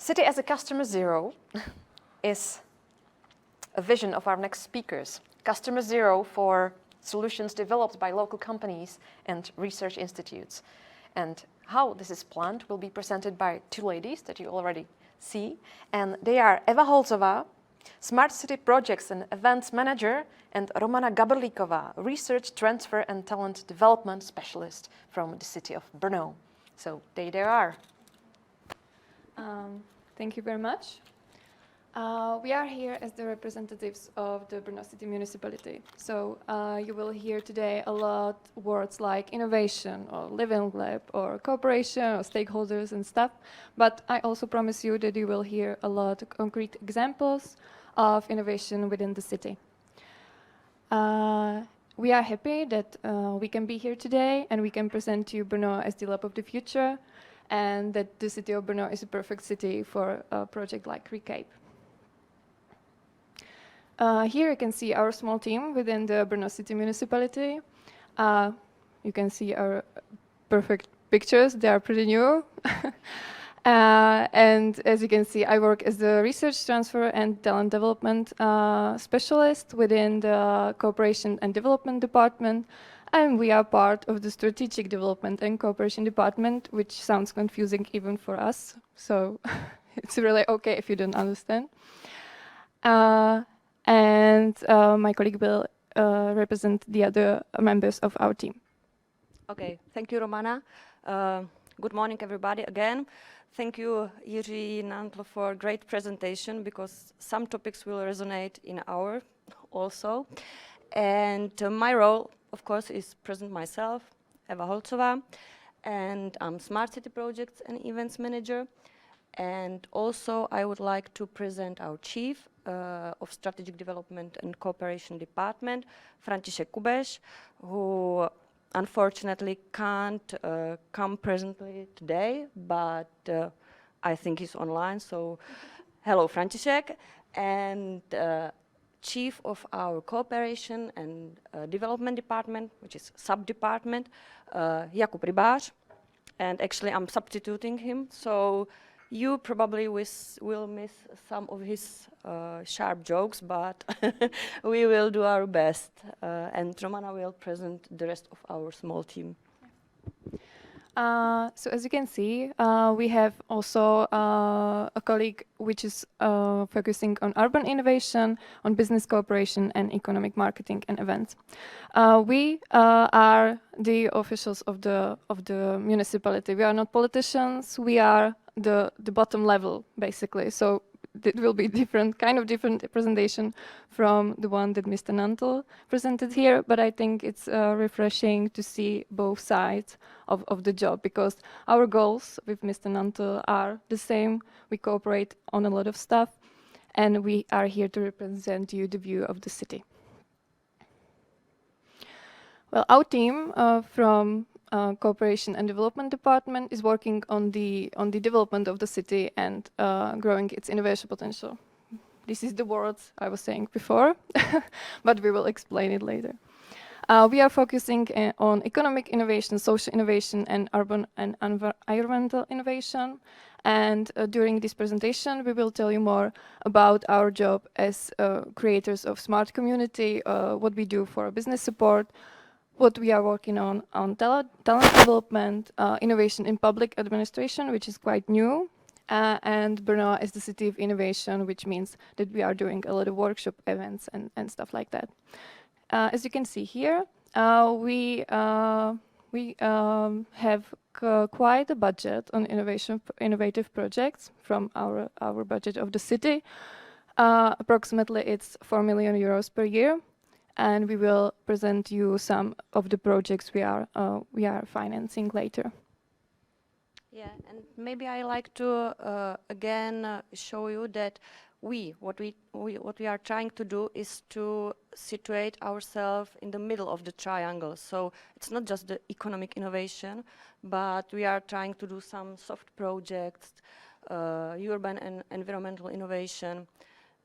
City as a customer zero is a vision of our next speakers. Customer zero for solutions developed by local companies and research institutes. And how this is planned will be presented by two ladies that you already see. And they are Eva Holzová, Smart City Projects and Events Manager, and Romana Gábrlíková, Research Transfer and Talent Development Specialist from the city of Brno. So they are. Thank you very much. We are here as the representatives of the Brno City Municipality. So you will hear today a lot words like innovation or living lab or cooperation or stakeholders and stuff. But I also promise you that you will hear a lot of concrete examples of innovation within the city. We are happy that we can be here today and we can present to you Brno as the lab of the future, and that the city of Brno is a perfect city for a project like RICAIP. Here you can see our small team within the Brno City Municipality. You can see our perfect pictures, they are pretty new. And as you can see, I work as the Research Transfer and Talent Development Specialist within the Cooperation and Development Department. And we are part of the Strategic Development and Cooperation Department, which sounds confusing even for us. So it's really okay if you don't understand. And my colleague will represent the other members of our team. Okay, thank you, Romana. Good morning, everybody, again. Thank you, Jiří Nantl, for a great presentation, because some topics will resonate in our also. And my role, of course, is present myself, Eva Holzová, and I'm Smart City Projects and Events Manager. And also I would like to present our Chief of Strategic Development and Cooperation Department, František Kubeš, who unfortunately can't come presently today, but I think he's online, so hello František. And Chief of our Cooperation and Development Department, which is sub-department, Jakub Rybář, and actually I'm substituting him, so you probably will miss some of his sharp jokes, but we will do our best, and Romana will present the rest of our small team. So as you can see, we have also a colleague which is focusing on urban innovation, on business cooperation and economic marketing and events. We are the officials of the municipality. We are not politicians. We are the bottom level, basically. So it will be different presentation from the one that Mr. Nantl presented here, but I think it's refreshing to see both sides of the job, because our goals with Mr. Nantl are the same. We cooperate on a lot of stuff, and we are here to represent you the view of the city. Well, our team from Cooperation and Development Department is working on the development of the city and growing its innovation potential. This is the words I was saying before, but we will explain it later. We are focusing on economic innovation, social innovation, and urban and environmental innovation. And during this presentation, we will tell you more about our job as creators of smart community, what we do for business support, what we are working on talent development, innovation in public administration, which is quite new, and Brno as the city of innovation, which means that we are doing a lot of workshop events and stuff like that. As you can see here, we have quite a budget on innovative projects from our budget of the city. Approximately it's 4 million euros per year. And we will present you some of the projects we are financing later. Yeah, and maybe I like to again show you that what we are trying to do is to situate ourselves in the middle of the triangle. So it's not just the economic innovation, but we are trying to do some soft projects, urban and environmental innovation.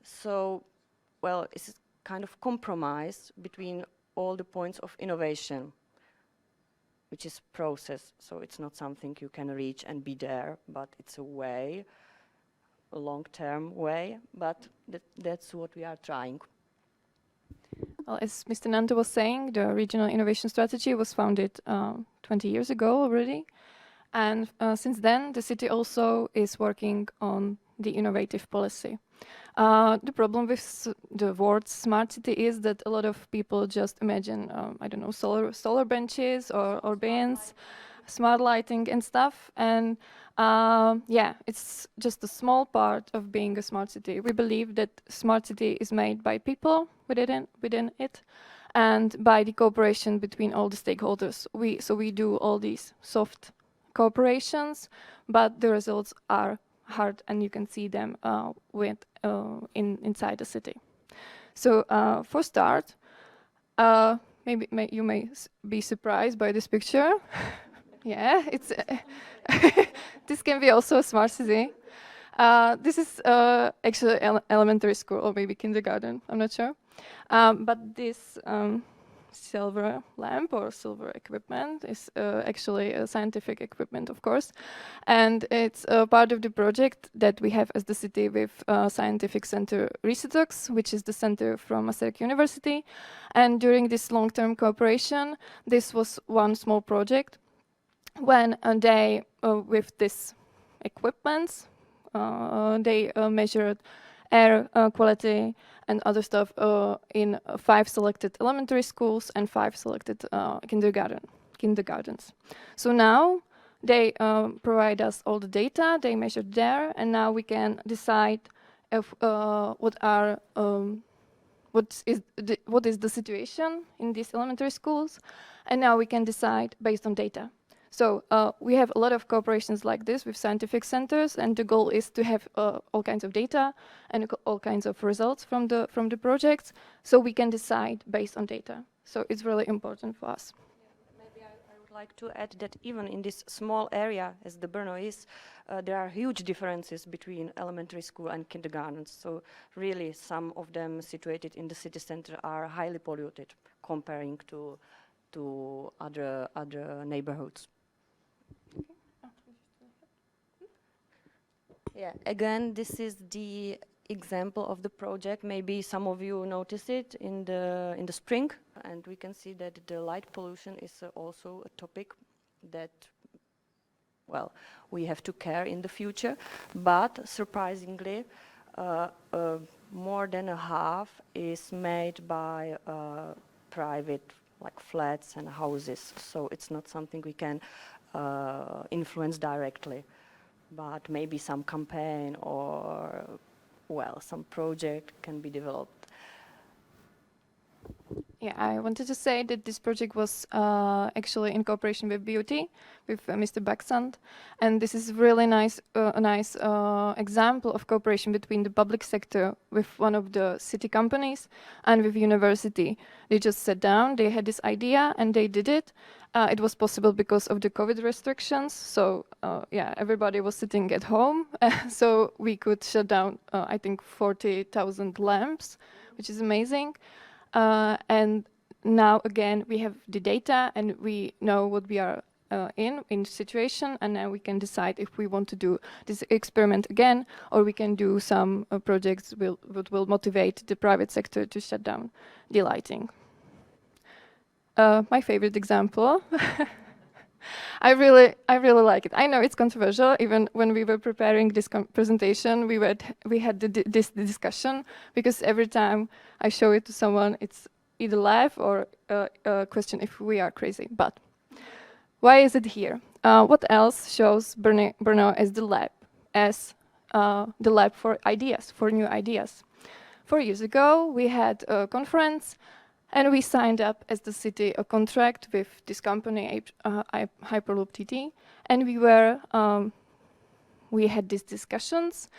So, well, it's kind of compromise between all the points of innovation, which is process. So it's not something you can reach and be there, but it's a way long-term way, but that's what we are trying. Well, as Mr. Nanto was saying, the Regional Innovation Strategy was founded 20 years ago already. And since then, the city also is working on the innovative policy. The problem with the word smart city is that a lot of people just imagine, I don't know, solar benches or bins, smart lighting and stuff. And yeah, it's just a small part of being a smart city. We believe that smart city is made by people within it and by the cooperation between all the stakeholders. So we do all these soft cooperations, but the results are hard, and you can see them inside the city. So for start, maybe you may be surprised by this picture. Yeah, it's this can be also a smart city. This is actually elementary school or maybe kindergarten, I'm not sure. But this silver lamp or silver equipment is actually a scientific equipment, of course. And it's part of the project that we have as the city with Scientific Center RICAIP, which is the center from Masaryk University. And during this long-term cooperation, this was one small project when they, with this equipment, they measured air quality and other stuff in 5 selected elementary schools and 5 selected kindergartens. So now they provide us all the data, they measured there, and now we can decide if, what is the situation in these elementary schools, and now we can decide based on data. So we have a lot of cooperations like this with scientific centers, and the goal is to have all kinds of data and all kinds of results from the projects, so we can decide based on data. So it's really important for us. Yeah, maybe I would like to add that even in this small area, as the Brno is, there are huge differences between elementary school and kindergartens. So really, some of them situated in the city center are highly polluted comparing to other neighborhoods. Yeah, again, this is the example of the project. Maybe some of you noticed it in the spring, and we can see that the light pollution is also a topic that, well, we have to care in the future. But surprisingly, more than a half is made by private, like flats and houses. So it's not something we can influence directly. But maybe some campaign or, well, some project can be developed. Yeah, I wanted to say that this project was actually in cooperation with BOT, with Mr. Baksand, and this is really nice, a nice example of cooperation between the public sector with one of the city companies and with university. They just sat down, they had this idea, and they did it. It was possible because of the COVID restrictions, so yeah, everybody was sitting at home, so we could shut down, I think, 40,000 lamps, which is amazing. And now again we have the data and we know what we are in the situation, and now we can decide if we want to do this experiment again, or we can do some projects that will motivate the private sector to shut down the lighting. My favorite example. I really like it. I know it's controversial. Even when we were preparing this presentation, we had this discussion, because every time I show it to someone, it's either laugh or a question if we are crazy. But why is it here? What else shows Brno as the lab for ideas, for new ideas? 4 years ago, we had a conference. And we signed up as the city a contract with this company, Hyperloop TT, and we had these discussions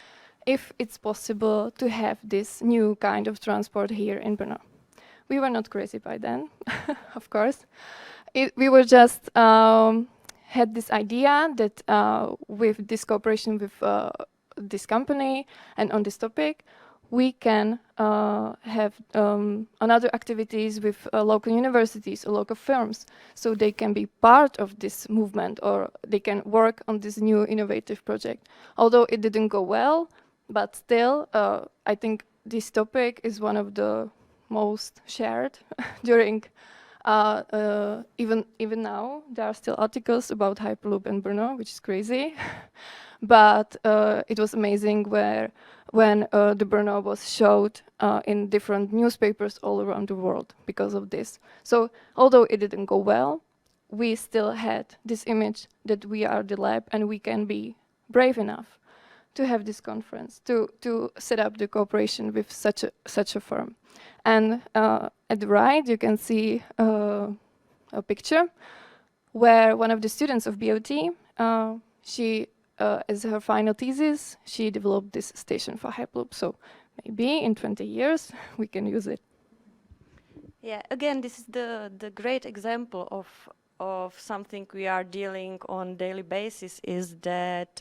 if it's possible to have this new kind of transport here in Brno. We were not crazy by then, of course. We were just had this idea that with this cooperation with this company and on this topic, we can have another activities with local universities or local firms, so they can be part of this movement, or they can work on this new innovative project. Although it didn't go well, But still, I think this topic is one of the most shared during, even now, there are still articles about Hyperloop in Brno, which is crazy. But it was amazing when the Brno was showed in different newspapers all around the world because of this. So although it didn't go well, we still had this image that we are the lab and we can be brave enough to have this conference, to set up the cooperation with such a firm. And at the right, you can see a picture where one of the students of BOT, she, as her final thesis, she developed this station for Hyperloop. So maybe in 20 years, we can use it. Yeah, again, this is the great example of something we are dealing on daily basis, is that,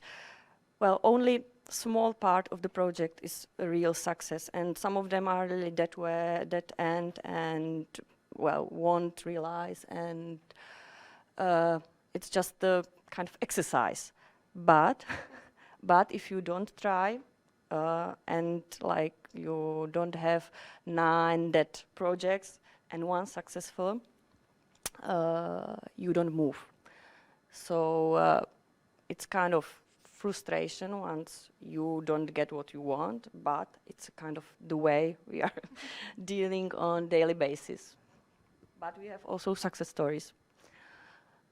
well, only small part of the project is a real success, and some of them are really that end and, well, won't realize, and it's just the kind of exercise. But if you don't try, and like you don't have 9 dead projects and 1 successful, you don't move. So it's kind of frustration once you don't get what you want, but it's kind of the way we are dealing on daily basis. But we have also success stories.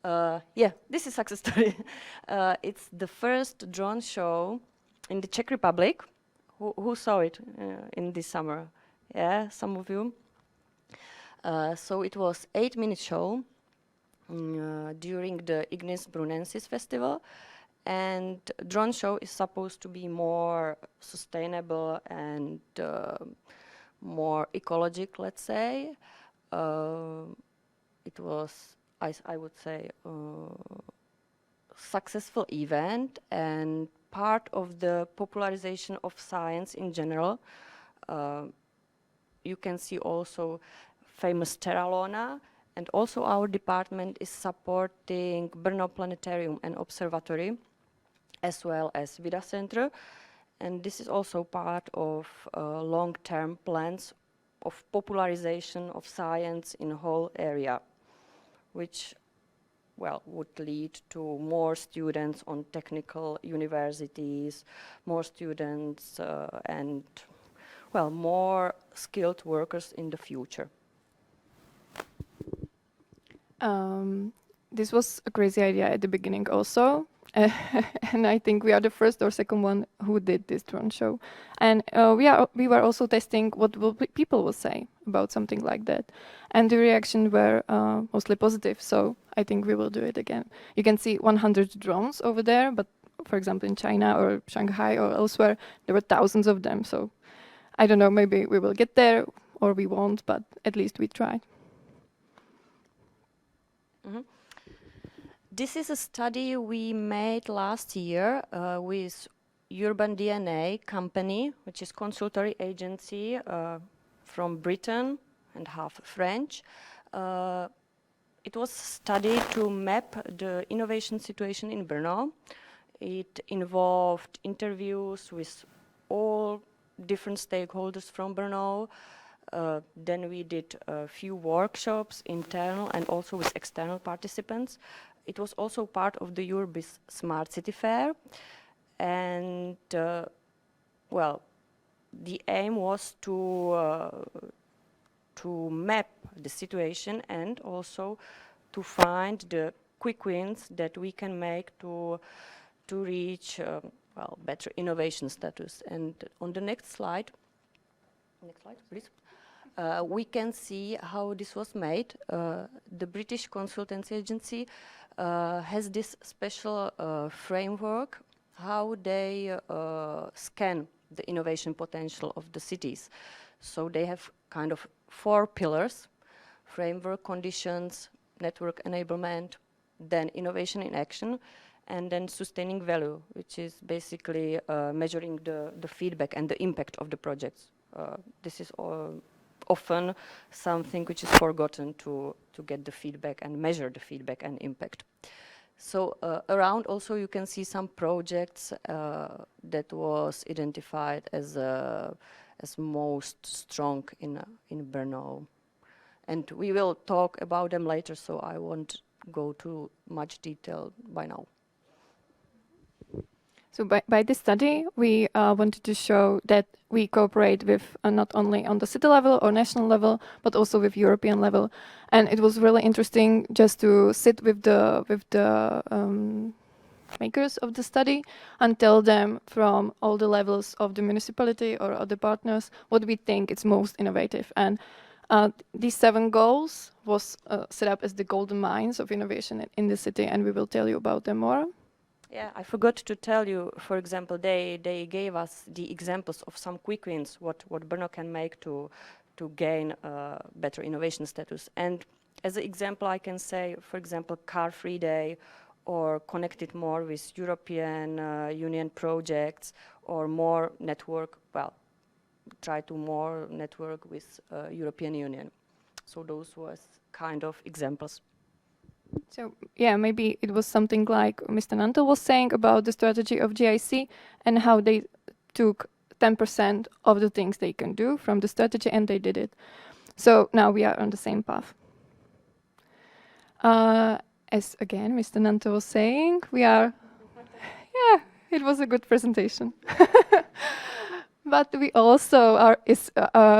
Yeah, this is success story. It's the first drone show in the Czech Republic. Who saw it in this summer? Yeah, some of you. So it was 8-minute show during the Ignis Brunensis festival, and drone show is supposed to be more sustainable and more ecologic, let's say. It was, I would say, successful event and part of the popularization of science in general. You can see also famous Terralona, and also our department is supporting Brno Planetarium and Observatory, as well as Vida Center, and this is also part of long-term plans of popularization of science in the whole area, which, well, would lead to more students on technical universities, more students and, well, more skilled workers in the future. This was a crazy idea at the beginning also. And I think we are the first or second one who did this drone show. And we were also testing what people will say about something like that. And the reactions were mostly positive, so I think we will do it again. You can see 100 drones over there, but for example in China or Shanghai or elsewhere, there were thousands of them. So I don't know, maybe we will get there or we won't, but at least we tried. Mm-hmm. This is a study we made last year with Urban DNA company, which is consultancy agency from Britain and half French. It was studied to map the innovation situation in Brno. It involved interviews with all different stakeholders from Brno. Then we did a few workshops, internal and also with external participants. It was also part of the Urbis Smart City Fair. And, well, the aim was to map the situation and also to find the quick wins that we can make to reach, well, better innovation status. And on the next slide please, we can see how this was made. The British consultancy agency has this special framework, how they scan the innovation potential of the cities. So they have kind of 4 pillars: framework, conditions, network enablement, then innovation in action, and then sustaining value, which is basically measuring the feedback and the impact of the projects. This is often something which is forgotten to get the feedback and measure the feedback and impact. So around also you can see some projects that was identified as most strong in Brno. And we will talk about them later, so I won't go to much detail by now. So by this study, we wanted to show that we cooperate with not only on the city level or national level, but also with European level. And it was really interesting just to sit with the makers of the study and tell them from all the levels of the municipality or other partners what we think is most innovative. And these 7 goals was set up as the golden mines of innovation in the city, and we will tell you about them more. Yeah, I forgot to tell you, for example, they gave us the examples of some quick wins, what Brno can make to gain better innovation status. And as an example, I can say, for example, car-free day, or connect it more with European Union projects, or more network, well, try to more network with European Union. So those was kind of examples. So yeah, maybe it was something like Mr. Nantel was saying about the strategy of GIC and how they took 10% of the things they can do from the strategy and they did it. So now we are on the same path. As again, Mr. Nantel was saying, we are, yeah, it was a good presentation. But we also are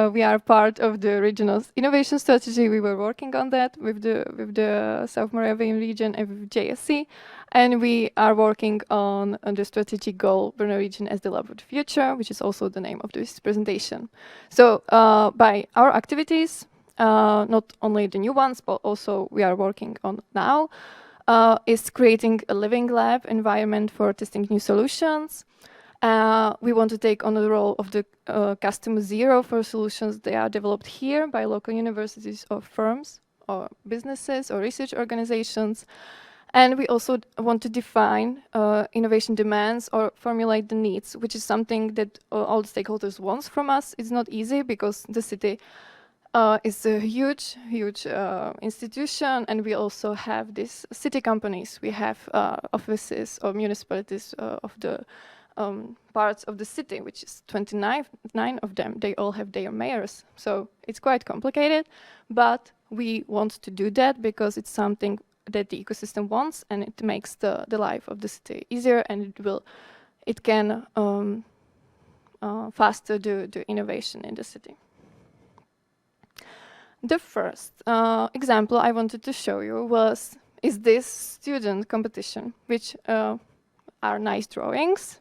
we are part of the regional innovation strategy. We were working on that with the South Moravian region and with JSC, and we are working on the strategic goal Brno region as the lab of the future, which is also the name of this presentation. So by our activities, not only the new ones, but also we are working on now, is creating a living lab environment for testing new solutions. We want to take on the role of the customer zero for solutions that are developed here by local universities or firms or businesses or research organizations. And we also want to define innovation demands or formulate the needs, which is something that all the stakeholders want from us. It's not easy because the city is a huge institution, and we also have these city companies. We have offices or municipalities of the parts of the city, which is 29 of them. They all have their mayors, so it's quite complicated, but we want to do that because it's something that the ecosystem wants, and it makes the life of the city easier, and it can faster do innovation in the city. The first example I wanted to show you is this student competition, which are nice drawings,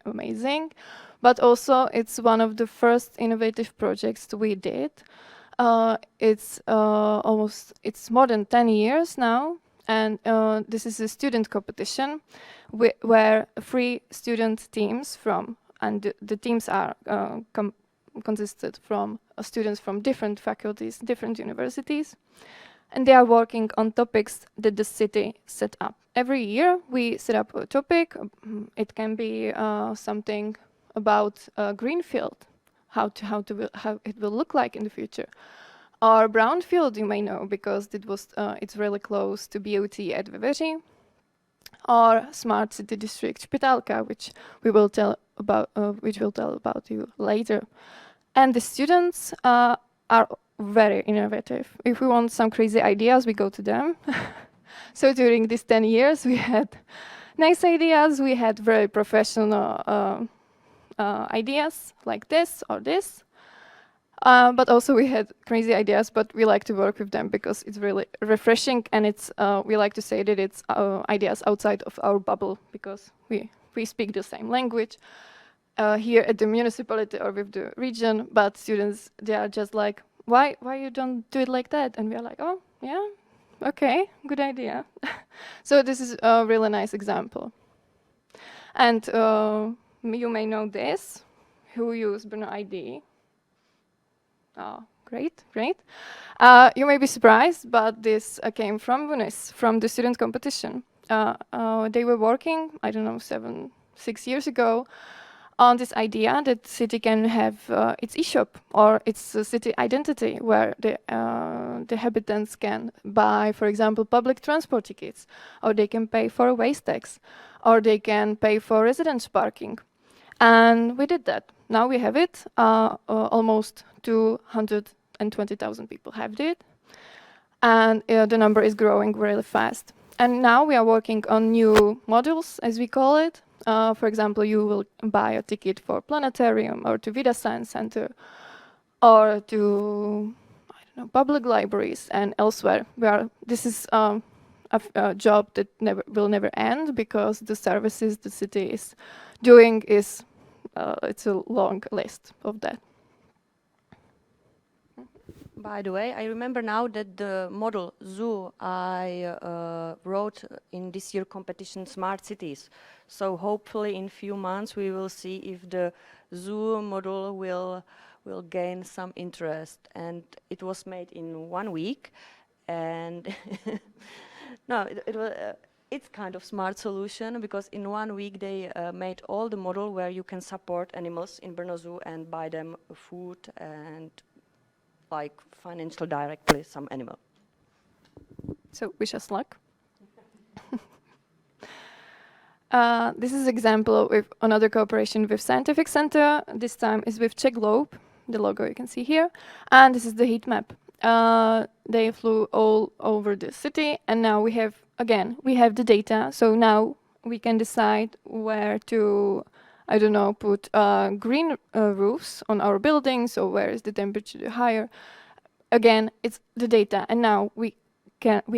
amazing, but also it's one of the first innovative projects we did. It's more than 10 years now, and this is a student competition where 3 student teams and the teams are consisted from students from different faculties, different universities, and they are working on topics that the city set up. Every year we set up a topic. It can be something about greenfield, how it will look like in the future, or brownfield, you may know, because it's really close to BOT at Veveří, or smart city district ŠPITÁLKA, which we'll tell about you later. And the students are very innovative. If we want some crazy ideas, we go to them. So during these 10 years, we had nice ideas. We had very professional ideas like this or this. But also we had crazy ideas, but we like to work with them because it's really refreshing, and we like to say that it's ideas outside of our bubble because we speak the same language here at the municipality or with the region, but students, they are just like, why you don't do it like that? And we are like, oh, yeah, okay, good idea. So this is a really nice example. And you may know this, who use Brno ID. Oh, great. You may be surprised, but this came from Venice, from the student competition. They were working, I don't know, 6 years ago on this idea that the city can have its e-shop or its city identity, where the inhabitants can buy, for example, public transport tickets, or they can pay for a waste tax, or they can pay for residence parking. And we did that. Now we have it. Almost 220,000 people have it. And the number is growing really fast. And now we are working on new modules, as we call it. For example, you will buy a ticket for planetarium or to Vida Science Center or to, I don't know, public libraries and elsewhere. This is a job that will never end, because the services the city is doing is, it's a long list of that. By the way, I remember now that the model zoo I wrote in this year competition Smart Cities. So hopefully in few months we will see if the zoo model will gain some interest. And it was made in 1 week, and no, it's kind of smart solution, because in 1 week they made all the model where you can support animals in Brno Zoo and buy them food and like financial directly some animal. So wish us luck. This is example with another cooperation with Scientific Center. This time is with Czech Globe, the logo you can see here. And this is the heat map. They flew all over the city, and now we have the data. So now we can decide where to, I don't know, put green roofs on our buildings, or where is the temperature higher. Again, it's the data, and now we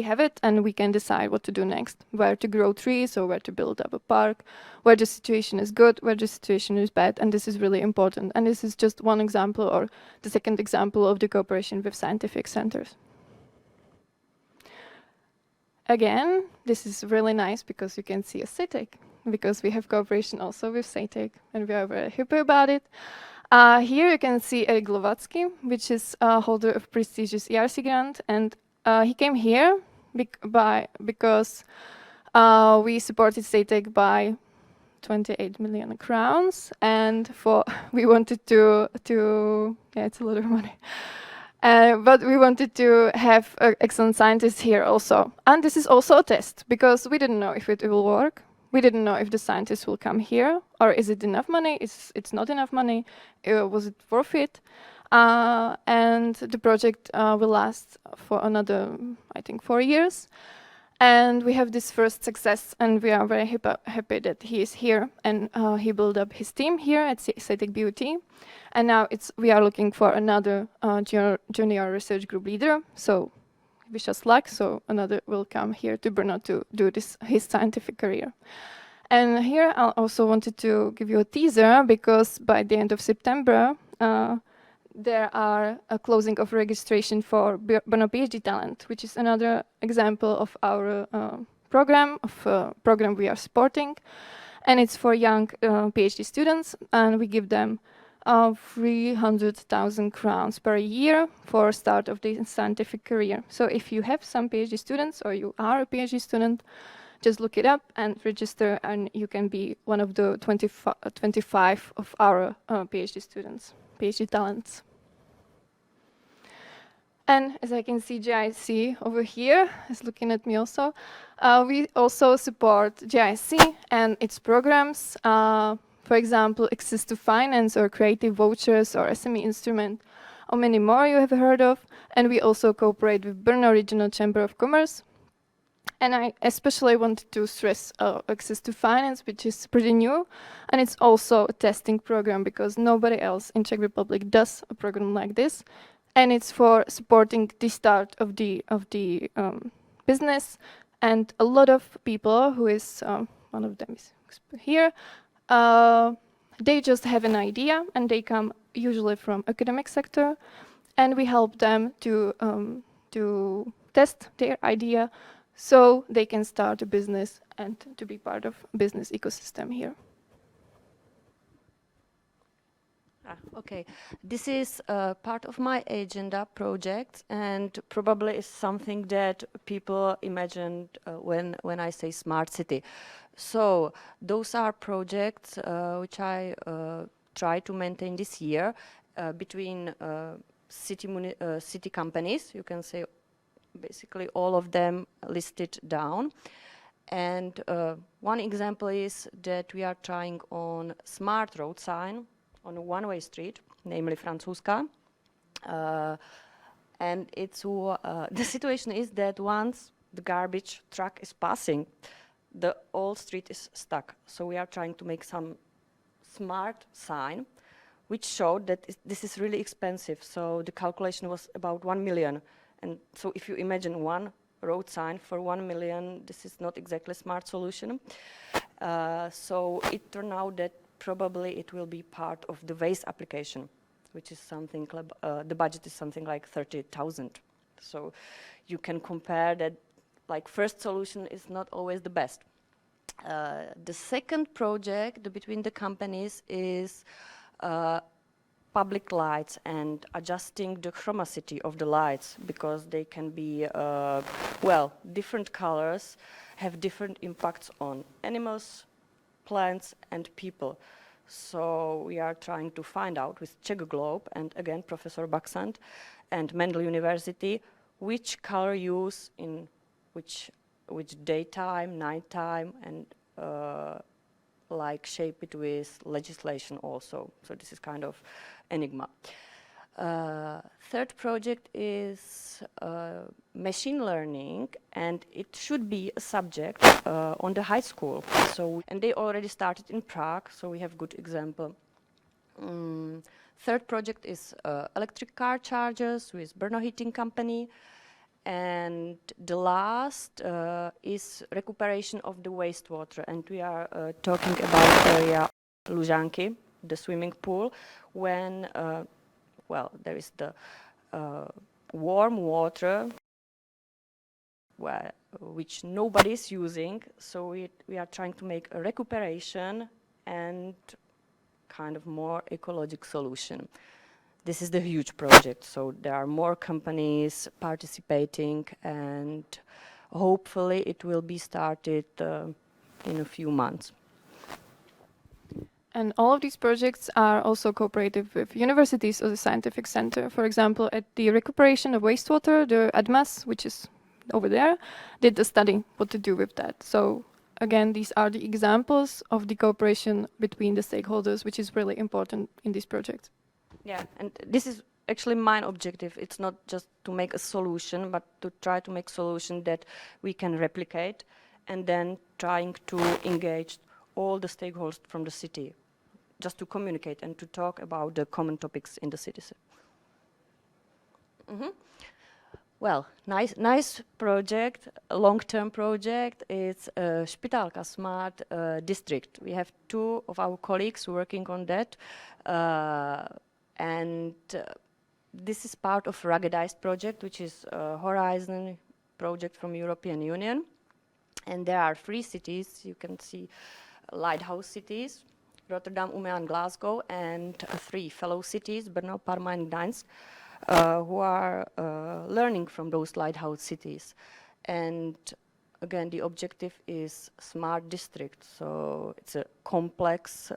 have it, and we can decide what to do next, where to grow trees or where to build up a park, where the situation is good, where the situation is bad, and this is really important. And this is just one example, or the second example of the cooperation with scientific centers. Again, this is really nice because you can see a CITEC, because we have cooperation also with CITEC, and we are very happy about it. Here you can see Erik Glovatsky, which is a holder of prestigious ERC grant, and he came here because we supported CITEC by 28 million crowns, and we wanted to yeah, it's a lot of money. But we wanted to have excellent scientists here also. And this is also a test, because we didn't know if it will work. We didn't know if the scientists will come here, or is it enough money? It's not enough money. Was it worth it? And the project will last for another, I think, 4 years. And we have this first success, and we are very happy that he is here, and he built up his team here at CITEC BUT. And now we are looking for another junior research group leader. So wish us luck. So another will come here to Brno to do his scientific career. And here I also wanted to give you a teaser, because by the end of September, there are a closing of registration for Brno PhD Talent, which is another example of our program we are supporting. And it's for young PhD students, and we give them 300,000 crowns per year for start of the scientific career. So if you have some PhD students, or you are a PhD student, just look it up and register, and you can be one of the 25 of our PhD students, PhD talents. And as I can see, GIC over here is looking at me also. We also support GIC and its programs. For example, access to finance, or creative vouchers, or SME instrument, or many more you have heard of. And we also cooperate with Brno Regional Chamber of Commerce. And I especially wanted to stress access to finance, which is pretty new. And it's also a testing program, because nobody else in Czech Republic does a program like this. And it's for supporting the start of the business. And a lot of people, who is, one of them is here, they just have an idea, and they come usually from academic sector, and we help them to test their idea, so they can start a business and to be part of business ecosystem here. Okay, this is part of my agenda project, and probably is something that people imagined when I say smart city. So those are projects which I try to maintain this year between city companies. You can say basically all of them listed down. And one example is that we are trying on smart road sign on a one-way street, namely Francouzská. And it's the situation is that once the garbage truck is passing, the whole street is stuck. So we are trying to make some smart sign, which showed that this is really expensive. So the calculation was about 1 million. And so if you imagine one road sign for 1 million, this is not exactly a smart solution. So it turned out that probably it will be part of the waste application, which is something, the budget is something like 30,000. So you can compare that, like, first solution is not always the best. The second project between the companies is public lights and adjusting the chromacity of the lights, because they can be, well, different colors have different impacts on animals, plants, and people. So we are trying to find out with Czech Globe and again Professor Baxant and Mendel University which color use in which daytime, nighttime, and like shape it with legislation also. So this is kind of enigma. Third project is machine learning, and it should be a subject on the high school. So, and they already started in Prague, so we have good example. Third project is electric car chargers with Brno Heating Company. And the last is recuperation of the wastewater, and we are talking about area Lužanky, the swimming pool, when well, there is the warm water which nobody is using, so we are trying to make a recuperation and kind of more ecological solution. This is the huge project, so there are more companies participating, and hopefully it will be started in a few months. And all of these projects are also cooperative with universities or the scientific center. For example, at the recuperation of wastewater, the ADMAS, which is over there, did a study what to do with that. So again, these are the examples of the cooperation between the stakeholders, which is really important in this project. Yeah, and this is actually my objective. It's not just to make a solution, but to try to make a solution that we can replicate, and then trying to engage all the stakeholders from the city, just to communicate and to talk about the common topics in the city. Well, nice project, a long-term project. It's ŠPITÁLKA Smart District. We have two of our colleagues working on that. And this is part of ruggedized project, which is a Horizon project from European Union. And there are 3 cities, you can see lighthouse cities, Rotterdam, Umeå, and Glasgow, and 3 fellow cities, Brno, Parma, and Gdańsk, who are learning from those lighthouse cities. And again, the objective is smart district, so it's a complex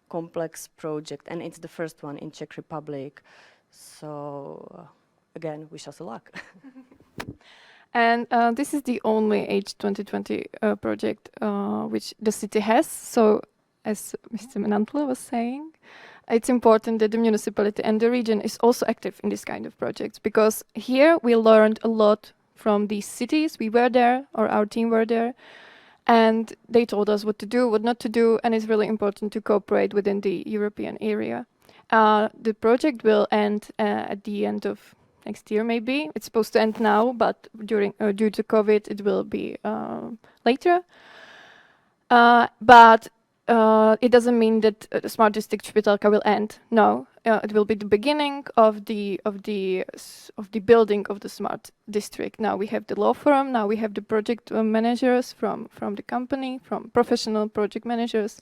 complex project, and it's the first one in Czech Republic. So again, wish us luck. And this is the only H2020 project which the city has. So as Mr. Menantla was saying, it's important that the municipality and the region is also active in this kind of projects, because here we learned a lot from these cities. We were there, or our team were there, and they told us what to do, what not to do, and it's really important to cooperate within the European area. The project will end at the end of next year, maybe. It's supposed to end now, but due to COVID, it will be later. But it doesn't mean that the Smart District ŠPITÁLKA will end. No, it will be the beginning of the building of the smart district. Now we have the law firm. Now we have the project managers from the company, from professional project managers,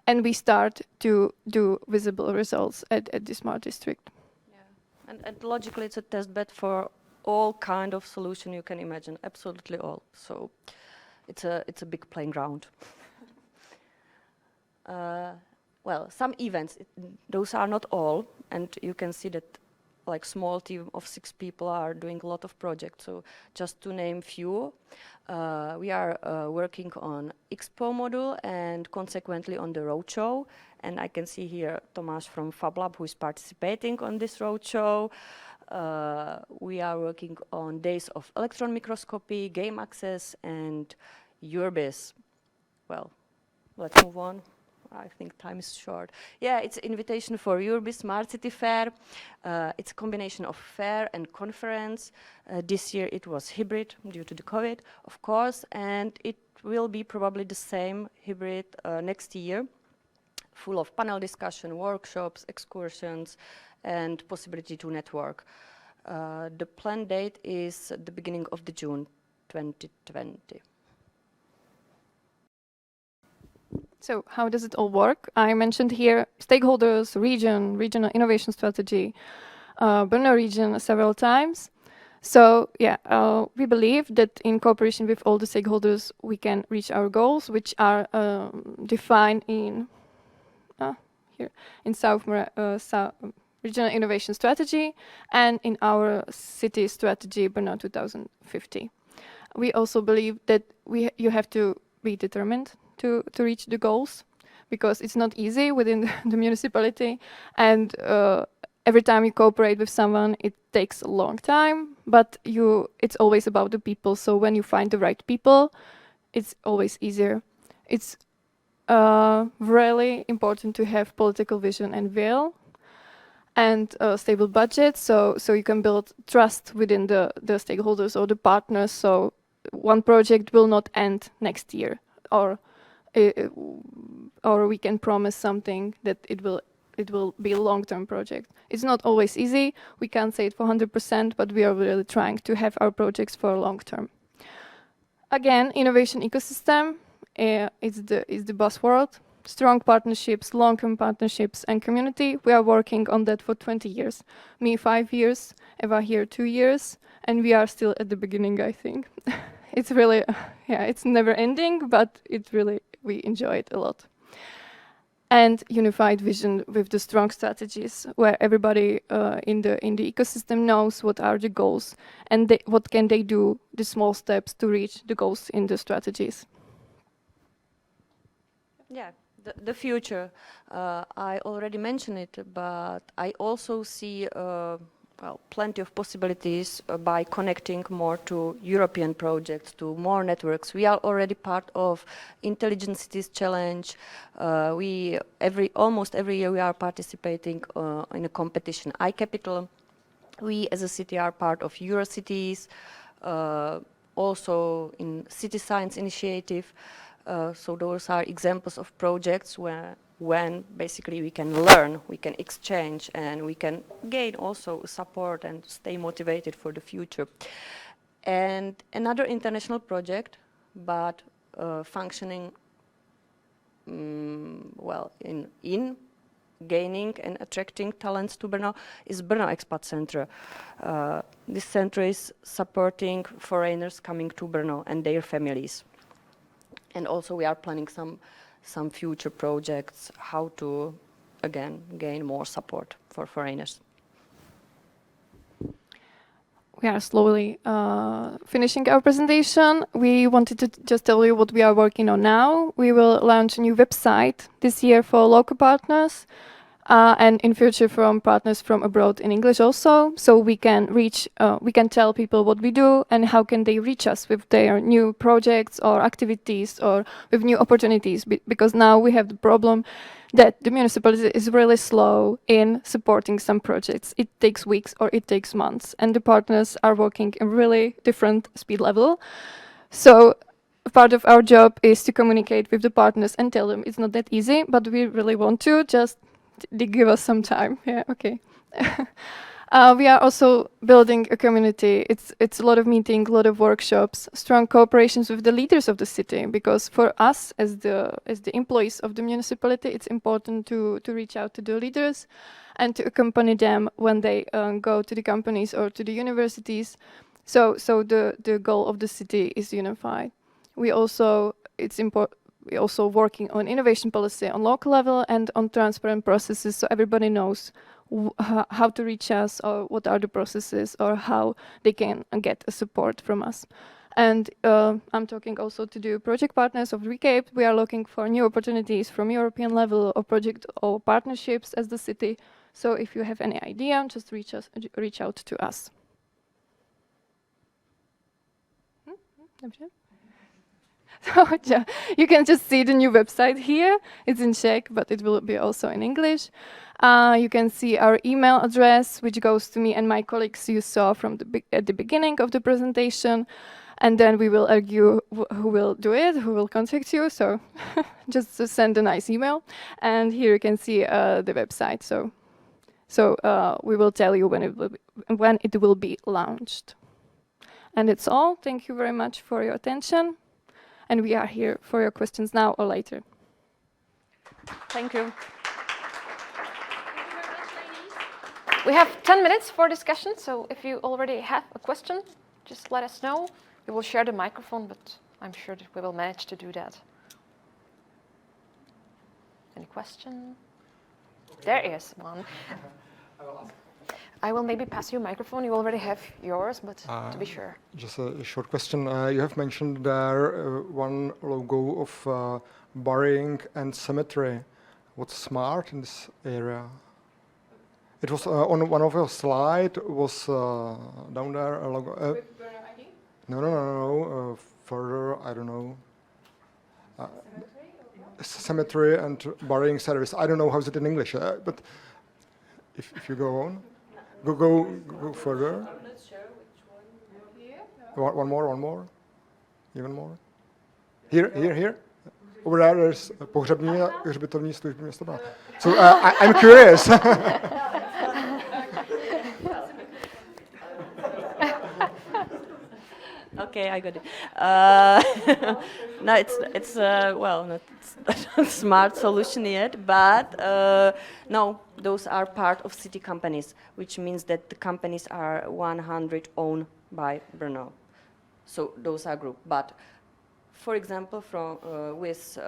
and we start to do visible results at the smart district. Yeah. And logically, it's a test bed for all kind of solution you can imagine, absolutely all. So it's a big playing ground. Well, some events, those are not all, and you can see that like small team of 6 people are doing a lot of projects. So just to name few, we are working on Expo module and consequently on the roadshow. And I can see here Tomáš from FabLab who is participating on this roadshow. We are working on days of electron microscopy, game access, and Urbis. Well, let's move on. I think time is short. Yeah, it's an invitation for Urbis Smart City Fair. It's a combination of fair and conference. This year it was hybrid due to the COVID, of course, and it will be probably the same hybrid next year, full of panel discussion, workshops, excursions, and possibility to network. The planned date is the beginning of the June 2020. So how does it all work? I mentioned here stakeholders, regional innovation strategy, Brno region several times. So yeah, we believe that in cooperation with all the stakeholders, we can reach our goals, which are defined in here in South Regional Innovation Strategy and in our city strategy, Brno 2050. We also believe that you have to be determined to reach the goals, because it's not easy within the municipality, and every time you cooperate with someone, it takes a long time, but it's always about the people. So when you find the right people, it's always easier. It's really important to have political vision and will, and a stable budget, so you can build trust within the stakeholders or the partners. So one project will not end next year, or we can promise something that it will be a long-term project. It's not always easy. We can't say it for 100%, but we are really trying to have our projects for long term. Again, innovation ecosystem is the buzzword. Strong partnerships, long-term partnerships, and community. We are working on that for 20 years. Me 5 years, Eva here 2 years, and we are still at the beginning, I think. It's really, it's never ending, but we enjoy it a lot. And unified vision with the strong strategies, where everybody in the ecosystem knows what are the goals and what can they do, the small steps to reach the goals in the strategies. Yeah, the future. I already mentioned it, but I also see plenty of possibilities by connecting more to European projects, to more networks. We are already part of Intelligent Cities Challenge. Almost every year we are participating in a competition, iCapital. We as a city are part of Eurocities, also in City Science Initiative. So those are examples of projects when basically we can learn, we can exchange, and we can gain also support and stay motivated for the future. And another international project, but functioning well in gaining and attracting talents to Brno is Brno Expat Center. This center is supporting foreigners coming to Brno and their families. And also we are planning some future projects, how to, again, gain more support for foreigners. We are slowly finishing our presentation. We wanted to just tell you what we are working on now. We will launch a new website this year for local partners, and in future from partners from abroad in English also, so we can tell people what we do and how can they reach us with their new projects or activities or with new opportunities, because now we have the problem that the municipality is really slow in supporting some projects. It takes weeks or it takes months, and the partners are working in really different speed level. So part of our job is to communicate with the partners and tell them it's not that easy, but we really want to, just they give us some time. Yeah, okay. We are also building a community. It's a lot of meetings, a lot of workshops, strong cooperations with the leaders of the city. Because for us, as the employees of the municipality, it's important to reach out to the leaders and to accompany them when they go to the companies or to the universities. So the goal of the city is unified. We also we're also working on innovation policy on local level and on transparent processes, so everybody knows how to reach us, or what are the processes, or how they can get support from us. And I'm talking also to the project partners of RICAIP. We are looking for new opportunities from European level or project or partnerships as the city. So if you have any idea, just reach out to us. So you can just see the new website here. It's in Czech, but it will be also in English. You can see our email address, which goes to me and my colleagues you saw from at the beginning of the presentation. And then we will argue who will do it, who will contact you. So just to send a nice email. And here you can see the website. So we will tell you when it will be launched. And it's all. Thank you very much for your attention. And we are here for your questions now or later. Thank you. We have 10 minutes for discussion, so if you already have a question, just let us know. We will share the microphone, but I'm sure that we will manage to do that. Any question? There is one. I will maybe pass you a microphone. You already have yours, but to be sure. Just a short question. You have mentioned there one logo of burying and cemetery. What's smart in this area? It was on one of your slides. Was down there a logo? With Brno ID? No. Further, I don't know. Cemetery and burying service. I don't know how is it in English, but if you go on. Go further. I'm not sure which one. Here? One more. Even more. Here. Over there, there's pohřební a hřbitovní služby města Brna. So I'm curious. Okay, I got it. No, it's well, not a smart solution yet, but no, those are part of city companies, which means that the companies are 100 owned by Brno. So those are group. But for example, with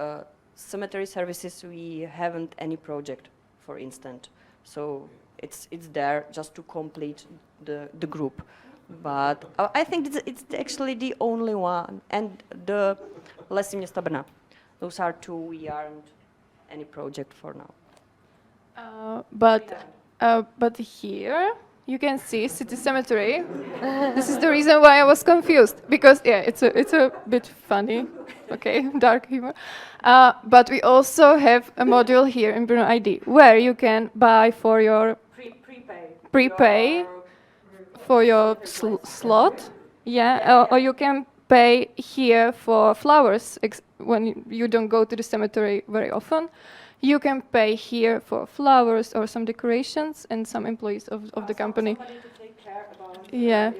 cemetery services, we haven't any project, for instance. So it's there just to complete the group. But I think it's actually the only one, and the Lesy města Brna. Those are two. We aren't any project for now. But here you can see city cemetery. This is the reason why I was confused, because it's a bit funny, okay, dark humor. But we also have a module here in Brno ID where you can buy for your prepay. For your slot, or you can pay here for flowers when you don't go to the cemetery very often. You can pay here for flowers or some decorations, and some employees of the company. To take care about your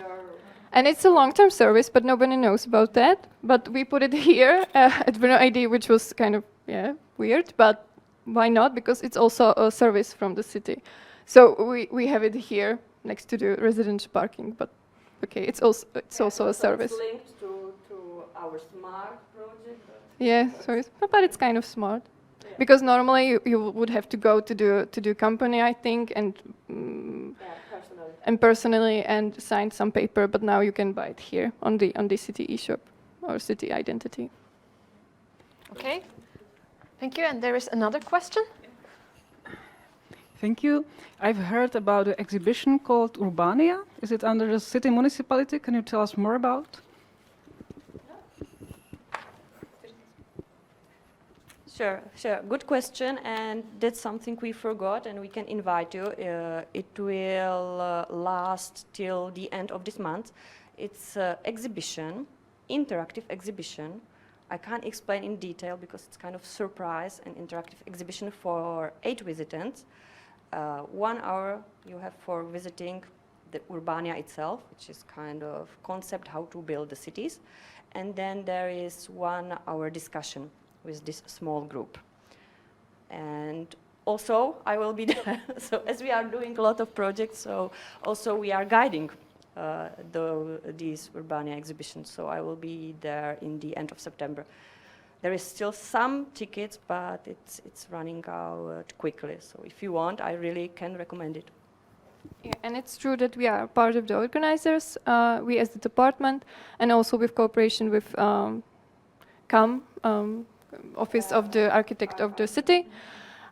and it's a long-term service, but nobody knows about that. But we put it here at Brno ID, which was kind of weird, but why not? Because it's also a service from the city. So we have it here next to the residential parking, but okay, it's also a service. It's linked to our smart project. But it's kind of smart, because normally you would have to go to the company, I think, and personally and sign some paper. But now you can buy it here on the city eShop or city identity. Okay, thank you. And there is another question. Thank you. I've heard about an exhibition called Urbania. Is it under the city municipality? Can you tell us more about? Sure. Good question, and that's something we forgot, and we can invite you. It will last till the end of this month. It's an exhibition, interactive exhibition. I can't explain in detail because it's kind of surprise, an interactive exhibition for 8 visitants. 1 hour you have for visiting the Urbania itself, which is kind of concept how to build the cities. And then there is 1 hour discussion with this small group. And also I will be there. So as we are doing a lot of projects, so also we are guiding these Urbania exhibitions. So I will be there in the end of September. There is still some tickets, but it's running out quickly. So if you want, I really can recommend it. Yeah, and it's true that we are part of the organizers, we as the department, and also with cooperation with CAM, Office of the Architect of the City.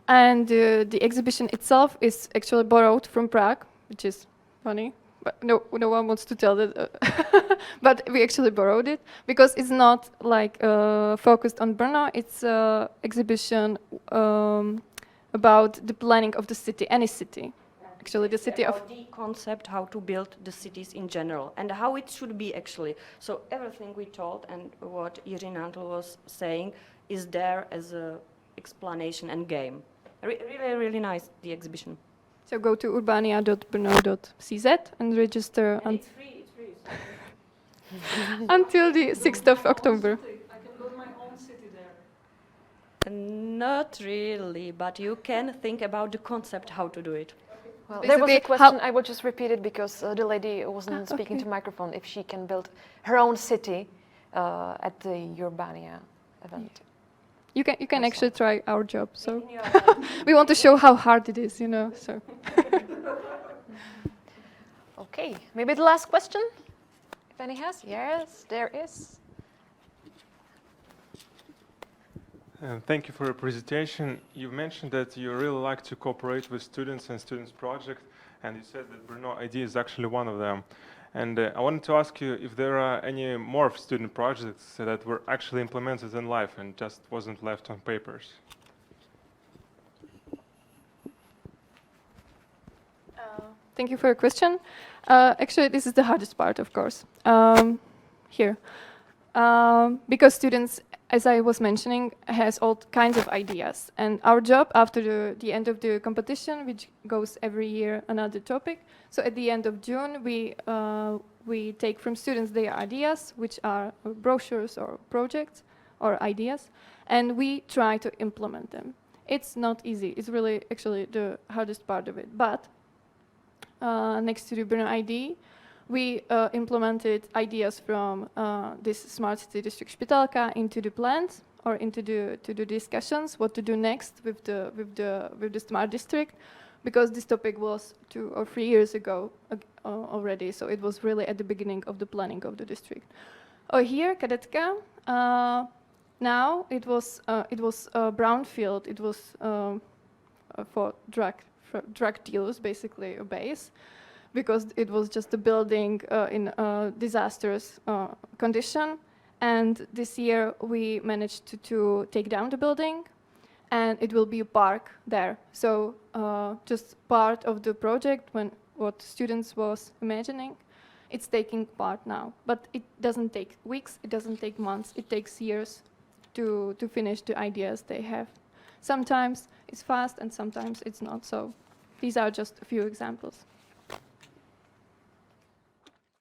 And the exhibition itself is actually borrowed from Prague, which is funny. But no one wants to tell that, but we actually borrowed it because it's not like focused on Brno. It's an exhibition about the planning of the city, any city. Actually, the city of the concept how to build the cities in general and how it should be actually. So everything we told and what Jiří Nantl was saying is there as a explanation and game. Really nice, the exhibition. So go to urbania.brno.cz and register It's free. until the 6th of October. I can build my own city there. Not really, but you can think about the concept how to do it. Well, there was a Basically, question, I will just repeat it because the lady wasn't speaking to microphone, if she can build her own city at the Urbania event. You can actually try our job. So In your- we want to show how hard it is, So Okay, maybe the last question, if any has? Yes, there is. Thank you for your presentation. You mentioned that you really like to cooperate with students and students' projects, and you said that Brno ID is actually one of them. And I wanted to ask you if there are any more student projects that were actually implemented in life and just wasn't left on papers. thank you for your question. Actually, this is the hardest part, of course. Here, because students, as I was mentioning, has all kinds of ideas, and our job after the end of the competition, which goes every year another topic. So at the end of June, we take from students their ideas, which are brochures or projects or ideas, and we try to implement them. It's not easy. It's really actually the hardest part of it. But next to the Brno ID, we implemented ideas from this smart city district ŠPITÁLKA into the plans or into the discussions what to do next with the smart district, because this topic was 2 or 3 years ago already, so it was really at the beginning of the planning of the district. Here, Kadetka. Now it was a brownfield. It was for drug dealers, basically a base, because it was just a building in a disastrous condition. And this year we managed to take down the building, and it will be a park there. So just part of the project, what students was imagining, it's taking part now. But it doesn't take weeks, it doesn't take months, it takes years to finish the ideas they have. Sometimes it's fast and sometimes it's not. So these are just a few examples.